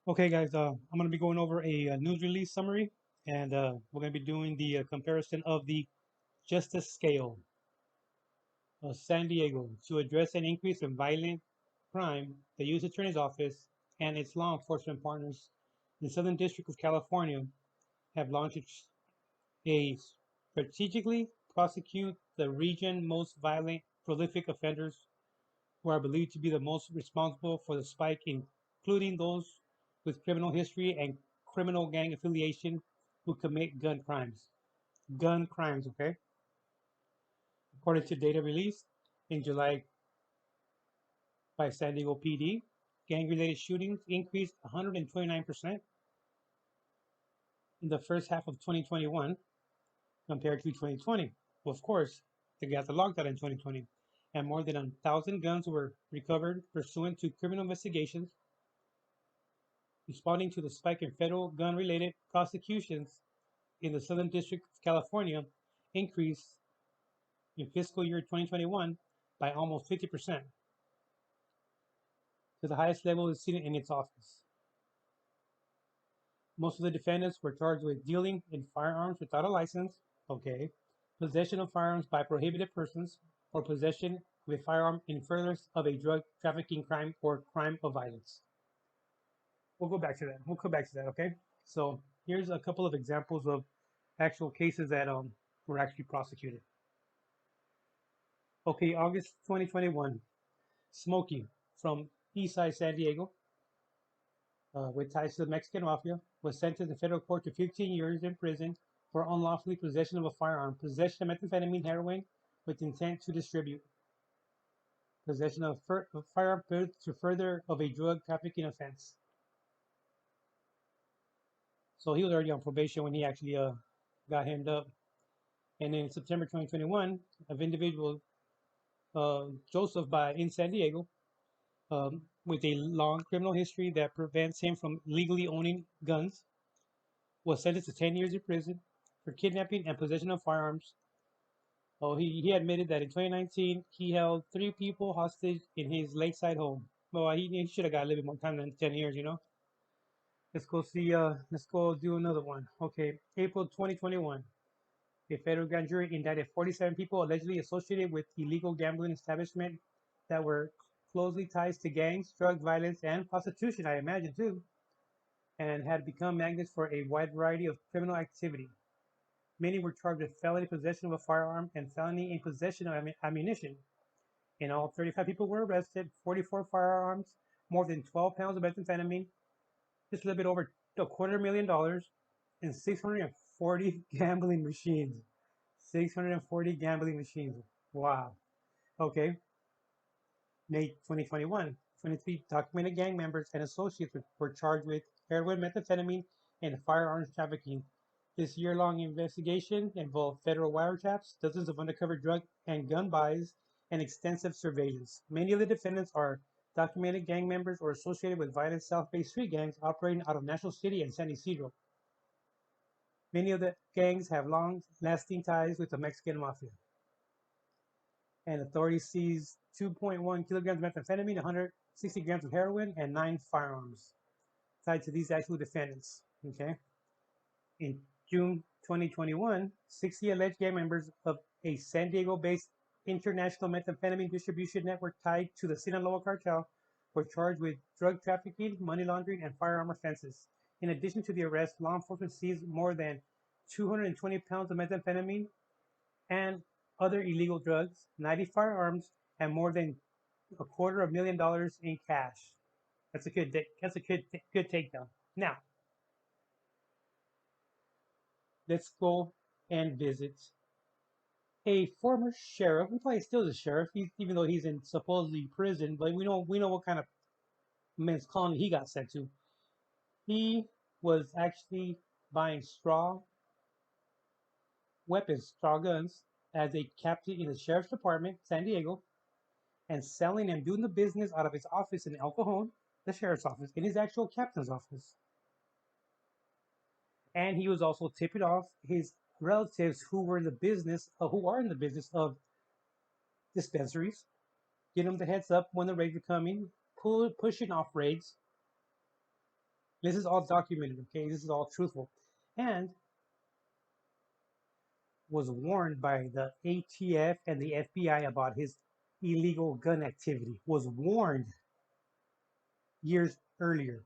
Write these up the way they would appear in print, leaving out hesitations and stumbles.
Okay, guys, I'm going to be going over a news release summary, and we're going to be doing the comparison of the justice scale of San Diego to address an increase in violent crime. The U.S. Attorney's Office and its law enforcement partners in the Southern District of California have launched a strategically prosecute the region most violent, prolific offenders who are believed to be the most responsible for the spike, including those with criminal history and criminal gang affiliation who commit gun crimes. Gun crimes, okay? According to data released in July by San Diego PD, gang related shootings increased 129% in the first half of 2021 compared to 2020. Well, of course, they got the lockdown in 2020, and more than 1,000 guns were recovered pursuant to criminal investigations. Responding to the spike in federal gun-related prosecutions in the Southern District of California increased in fiscal year 2021 by almost 50% to the highest level seen in its office. Most of the defendants were charged with dealing in firearms without a license, okay, possession of firearms by prohibited persons, or possession of a firearm in furtherance of a drug trafficking crime or crime of violence. We'll go back to that. We'll come back to that, okay? So here's a couple of examples of actual cases that were actually prosecuted. Okay, August 2021, Smokey from Eastside San Diego, with ties to the Mexican mafia, was sentenced in federal court to 15 years in prison for unlawfully possession of a firearm, possession of methamphetamine, heroin with intent to distribute, possession of a firearm to further of a drug trafficking offense. So he was already on probation when he actually got hemmed up. And in September 2021, an individual, Joseph, by in San Diego, with a long criminal history that prevents him from legally owning guns, was sentenced to 10 years in prison for kidnapping and possession of firearms. Oh, he admitted that in 2019 he held 3 people hostage in his lakeside home. Well, he should have got a little bit more time than 10 years, you know. Let's go see. Let's go do another one. Okay, April 2021. A federal grand jury indicted 47 people allegedly associated with illegal gambling establishment that were closely tied to gangs, drug violence, and prostitution, I imagine too, and had become magnets for a wide variety of criminal activity. Many were charged with felony possession of a firearm and felony in possession of ammunition. In all, 35 people were arrested, 44 firearms, more than 12 pounds of methamphetamine, just a little bit over $250,000, and 640 gambling machines. 640 gambling machines. Wow. Okay. May 2021, 23 documented gang members and associates were charged with heroin, methamphetamine, and firearms trafficking. This year-long investigation involved federal wiretaps, dozens of undercover drug and gun buys, and extensive surveillance. Many of the defendants are documented gang members or associated with violent South Bay street gangs operating out of National City and San Isidro. Many of the gangs have long-lasting ties with the Mexican mafia. And authorities seized 2.1 kilograms of methamphetamine, 160 grams of heroin, and 9 firearms tied to these actual defendants. Okay. In June 2021, 60 alleged gang members of a San Diego-based international methamphetamine distribution network tied to the Sinaloa cartel were charged with drug trafficking, money laundering, and firearm offenses. In addition to the arrest, law enforcement seized more than 220 pounds of methamphetamine and other illegal drugs, 90 firearms, and more than $250,000 in cash. That's a good takedown. Now let's go and visit a former sheriff. He probably still is a sheriff, even though he's in supposedly prison. But we know what kind of men's colony he got sent to. He was actually buying straw weapons, straw guns, as a captain in the sheriff's department, San Diego, and selling and doing the business out of his office in El Cajon, the sheriff's office, in his actual captain's office. And he was also tipping off his relatives who were in the business, who are in the business of dispensaries, get them the heads up when the raids are coming, pushing off raids, This is all documented, okay? This is all truthful. And was warned by the ATF and the FBI about his illegal gun activity. Was warned years earlier.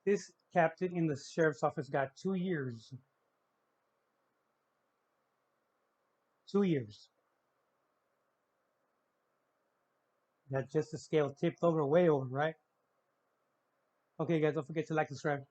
This captain in the sheriff's office got 2 years. 2 years. That just the scale tipped over, way over, right? Okay, guys, don't forget to like and subscribe.